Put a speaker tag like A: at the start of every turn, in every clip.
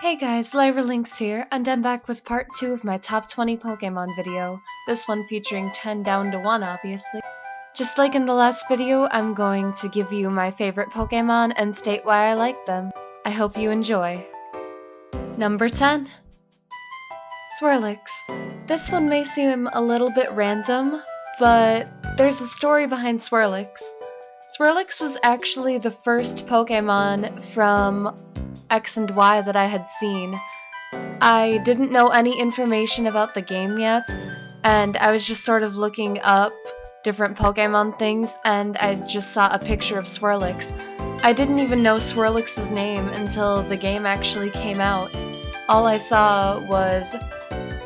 A: Hey guys, Lyra Linx here, and I'm back with part 2 of my top 20 Pokemon video, this one featuring 10 down to 1 obviously. Just like in the last video, I'm going to give you my favorite Pokemon and state why I like them. I hope you enjoy. Number 10. Swirlix. This one may seem a little bit random, but there's a story behind Swirlix. Swirlix was actually the first Pokemon from X and Y that I had seen. I didn't know any information about the game yet, and I was just sort of looking up different Pokemon things, and I just saw a picture of Swirlix. I didn't even know Swirlix's name until the game actually came out. All I saw was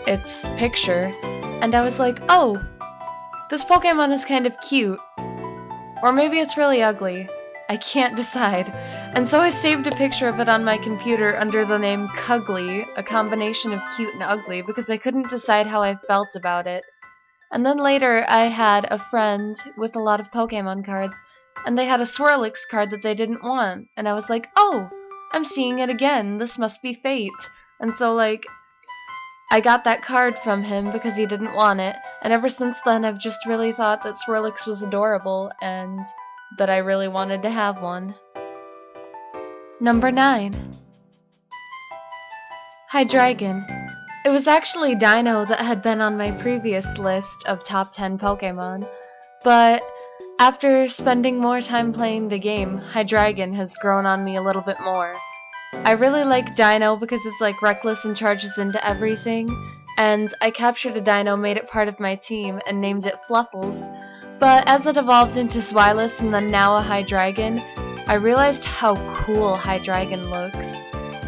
A: its picture, and I was like, oh, this Pokemon is kind of cute. Or maybe it's really ugly. I can't decide. And so I saved a picture of it on my computer under the name Cuggly, a combination of cute and ugly, because I couldn't decide how I felt about it. And then later I had a friend with a lot of Pokemon cards, and they had a Swirlix card that they didn't want. And I was like, oh, I'm seeing it again. This must be fate. And so, I got that card from him because he didn't want it, and ever since then I've just really thought that Swirlix was adorable and that I really wanted to have one. Number 9. Hydreigon. It was actually Dino that had been on my previous list of top 10 Pokemon, but after spending more time playing the game, Hydreigon has grown on me a little bit more. I really like Dino because it's reckless and charges into everything, and I captured a Dino, made it part of my team, and named it Fluffles. But as it evolved into Zweilous and then now a Hydreigon, I realized how cool Hydreigon looks.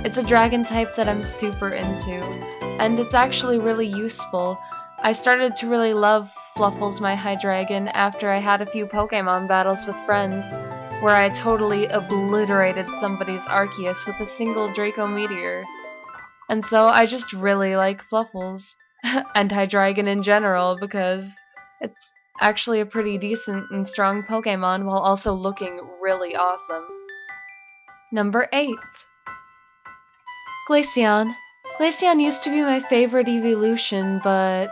A: It's a dragon type that I'm super into, and it's actually really useful. I started to really love Fluffles, my Hydreigon, after I had a few Pokemon battles with friends, where I totally obliterated somebody's Arceus with a single Draco Meteor. And so I just really like Fluffles, and Hydreigon in general, because it's actually a pretty decent and strong Pokemon while also looking really awesome. Number 8. Glaceon. Glaceon used to be my favorite evolution, but,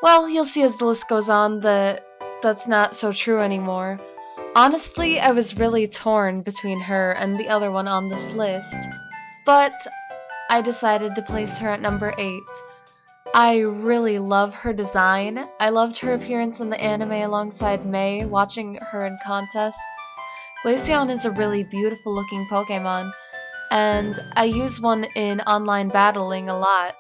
A: well, you'll see as the list goes on that that's not so true anymore. Honestly, I was really torn between her and the other one on this list, but I decided to place her at number 8. I really love her design. I loved her appearance in the anime alongside May, watching her in contests. Glaceon is a really beautiful looking Pokemon, and I use one in online battling a lot.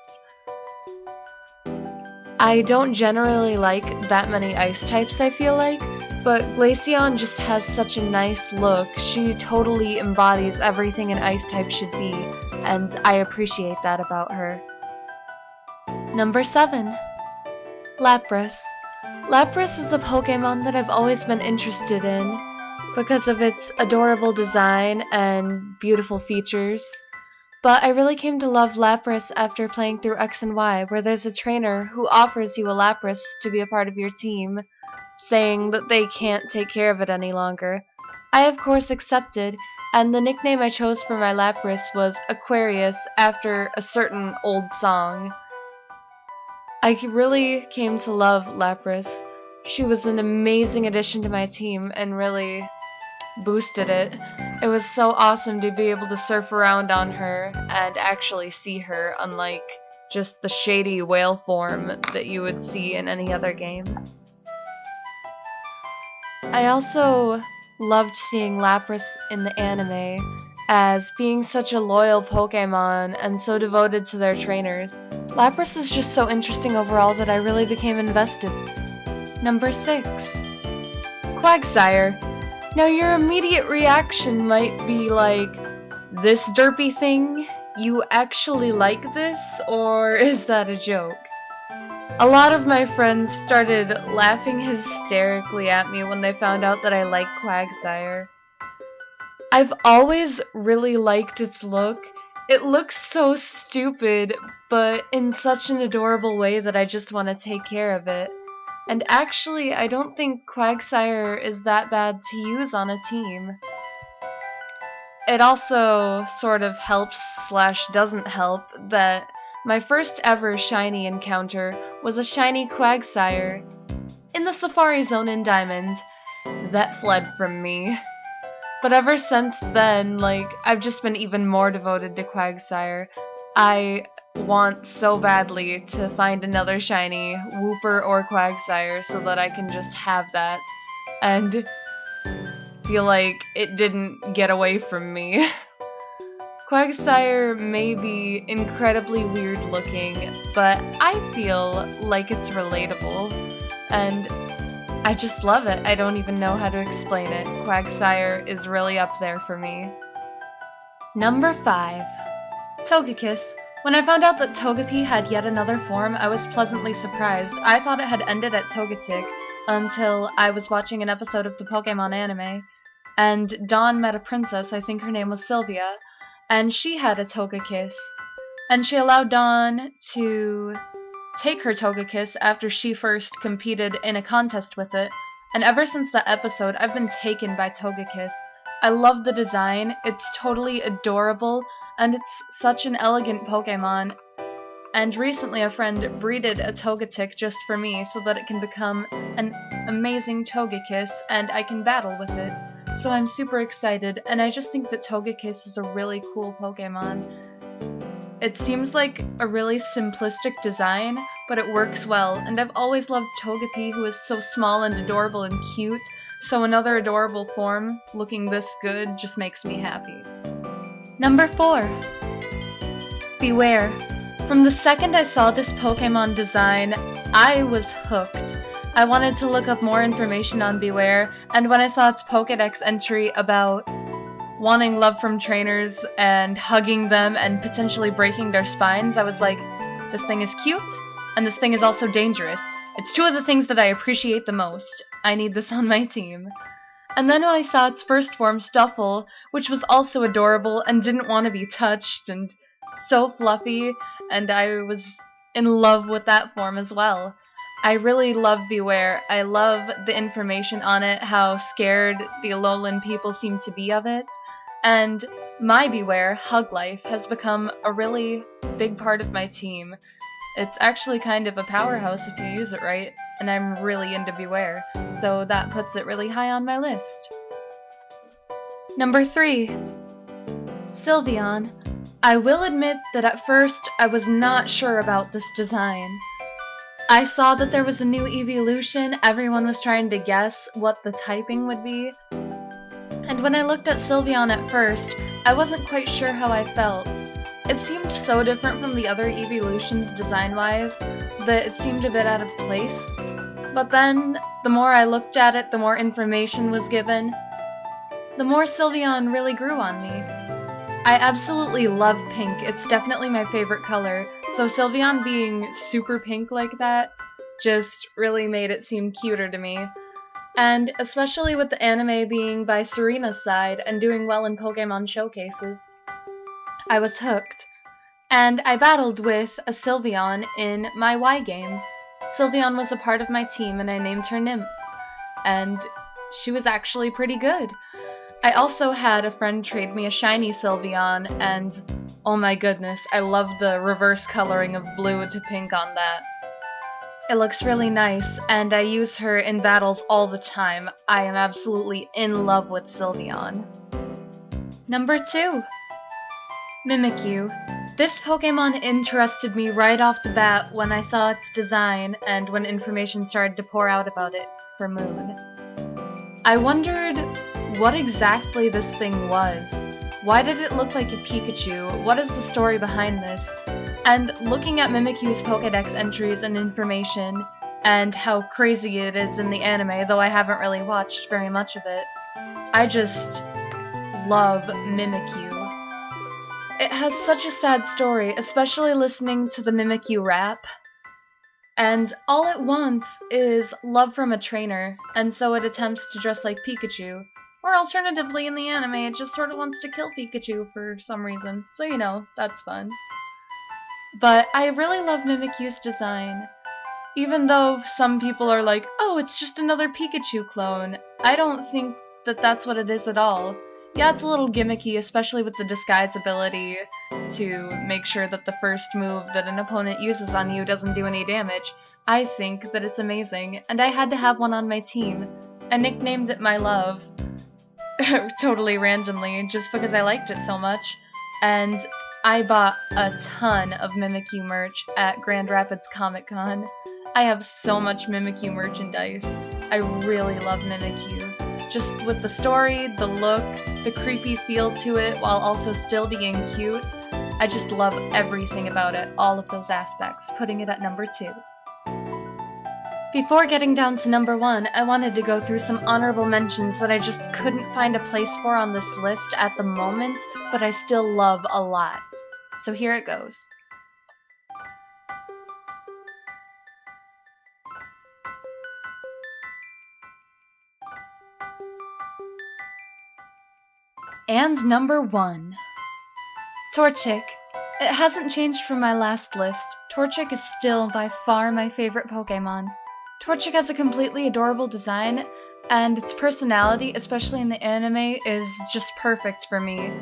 A: I don't generally like that many ice types, I feel like, but Glaceon just has such a nice look. She totally embodies everything an ice type should be, and I appreciate that about her. Number 7. Lapras. Lapras is a Pokemon that I've always been interested in because of its adorable design and beautiful features. But I really came to love Lapras after playing through X and Y, where there's a trainer who offers you a Lapras to be a part of your team, saying that they can't take care of it any longer. I of course accepted, and the nickname I chose for my Lapras was Aquarius, after a certain old song. I really came to love Lapras. She was an amazing addition to my team and really boosted it. It was so awesome to be able to surf around on her and actually see her, unlike just the shady whale form that you would see in any other game. I also loved seeing Lapras in the anime, as being such a loyal Pokemon and so devoted to their trainers. Lapras is just so interesting overall that I really became invested. Number 6. Quagsire. Now your immediate reaction might be like, this derpy thing? You actually like this? Or is that a joke? A lot of my friends started laughing hysterically at me when they found out that I like Quagsire. I've always really liked its look. It looks so stupid, but in such an adorable way that I just want to take care of it. And actually, I don't think Quagsire is that bad to use on a team. it also sort of helps / doesn't help that my first ever shiny encounter was a shiny Quagsire in the Safari Zone in Diamond that fled from me. But ever since then, like, I've just been even more devoted to Quagsire. I want so badly to find another shiny Wooper or Quagsire so that I can just have that and feel like it didn't get away from me. Quagsire may be incredibly weird looking, but I feel like it's relatable, and I just love it. I don't even know how to explain it. Quagsire is really up there for me. Number 5. Togekiss. When I found out that Togepi had yet another form, I was pleasantly surprised. I thought it had ended at Togetic until I was watching an episode of the Pokemon anime, and Dawn met a princess, I think her name was Sylvia, and she had a Togekiss. And she allowed Dawn to take her Togekiss after she first competed in a contest with it, and ever since that episode, I've been taken by Togekiss. I love the design, it's totally adorable, and it's such an elegant Pokemon. And recently a friend breeded a Togetic just for me so that it can become an amazing Togekiss and I can battle with it. So I'm super excited, and I just think that Togekiss is a really cool Pokemon. It seems like a really simplistic design, but it works well, and I've always loved Togepi, who is so small and adorable and cute, so another adorable form looking this good just makes me happy. Number 4. Beware. From the second I saw this Pokemon design, I was hooked. I wanted to look up more information on Beware, and when I saw its Pokédex entry about wanting love from trainers and hugging them and potentially breaking their spines, I was like, this thing is cute, and this thing is also dangerous. It's two of the things that I appreciate the most. I need this on my team. And then I saw its first form, Stuffle, which was also adorable and didn't want to be touched, and so fluffy, and I was in love with that form as well. I really love Beware. I love the information on it, how scared the Alolan people seem to be of it, and my Beware, Hug Life, has become a really big part of my team. It's actually kind of a powerhouse if you use it right, and I'm really into Beware, so that puts it really high on my list. Number 3. Sylveon. I will admit that at first I was not sure about this design. I saw that there was a new evolution, everyone was trying to guess what the typing would be, and when I looked at Sylveon at first, I wasn't quite sure how I felt. It seemed so different from the other evolutions design-wise that it seemed a bit out of place, but then the more I looked at it, the more information was given, the more Sylveon really grew on me. I absolutely love pink, it's definitely my favorite color, so Sylveon being super pink like that just really made it seem cuter to me. And especially with the anime being by Serena's side and doing well in Pokemon showcases, I was hooked. And I battled with a Sylveon in my Y game. Sylveon was a part of my team and I named her Nymph. And she was actually pretty good. I also had a friend trade me a shiny Sylveon, and oh my goodness, I love the reverse coloring of blue to pink on that. It looks really nice, and I use her in battles all the time. I am absolutely in love with Sylveon. Number 2. Mimikyu. This Pokemon interested me right off the bat when I saw its design and when information started to pour out about it for Moon. I wondered what exactly this thing was. Why did it look like a Pikachu? What is the story behind this? And looking at Mimikyu's Pokédex entries and information, and how crazy it is in the anime, though I haven't really watched very much of it, I just love Mimikyu. It has such a sad story, especially listening to the Mimikyu rap. And all it wants is love from a trainer, and so it attempts to dress like Pikachu. Or alternatively, in the anime, it just sort of wants to kill Pikachu for some reason. So, you know, that's fun. But I really love Mimikyu's design. Even though some people are like, oh, it's just another Pikachu clone, I don't think that that's what it is at all. Yeah, it's a little gimmicky, especially with the disguise ability to make sure that the first move that an opponent uses on you doesn't do any damage. I think that it's amazing, and I had to have one on my team. I nicknamed it My Love, totally randomly, just because I liked it so much. And I bought a ton of Mimikyu merch at Grand Rapids Comic Con. I have so much Mimikyu merchandise. I really love Mimikyu. Just with the story, the look, the creepy feel to it while also still being cute. I just love everything about it, all of those aspects, putting it at number 2. Before getting down to number 1, I wanted to go through some honorable mentions that I just couldn't find a place for on this list at the moment, but I still love a lot. So here it goes. And number 1. Torchic. It hasn't changed from my last list. Torchic is still by far my favorite Pokemon. Torchic has a completely adorable design, and its personality, especially in the anime, is just perfect for me.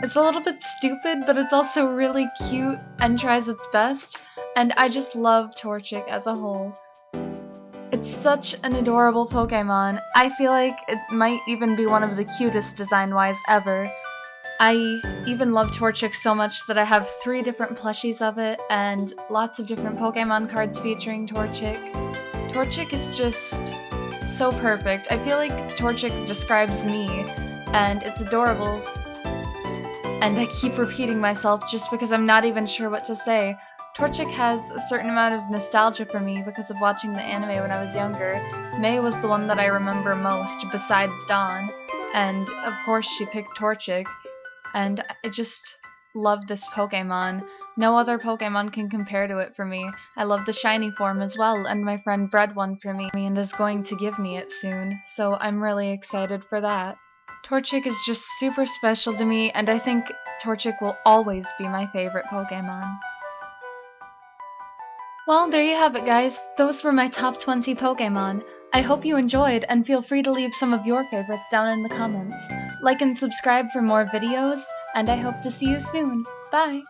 A: It's a little bit stupid, but it's also really cute and tries its best, and I just love Torchic as a whole. It's such an adorable Pokemon. I feel like it might even be one of the cutest design-wise ever. I even love Torchic so much that I have 3 different plushies of it and lots of different Pokemon cards featuring Torchic. Torchic is just so perfect. I feel like Torchic describes me, and it's adorable. And I keep repeating myself just because I'm not even sure what to say. Torchic has a certain amount of nostalgia for me because of watching the anime when I was younger. May was the one that I remember most, besides Dawn, and of course she picked Torchic, and I just love this Pokemon. No other Pokemon can compare to it for me. I love the shiny form as well, and my friend bred one for me and is going to give me it soon, so I'm really excited for that. Torchic is just super special to me, and I think Torchic will always be my favorite Pokemon. Well, there you have it, guys. Those were my top 20 Pokemon. I hope you enjoyed, and feel free to leave some of your favorites down in the comments. Like and subscribe for more videos, and I hope to see you soon. Bye!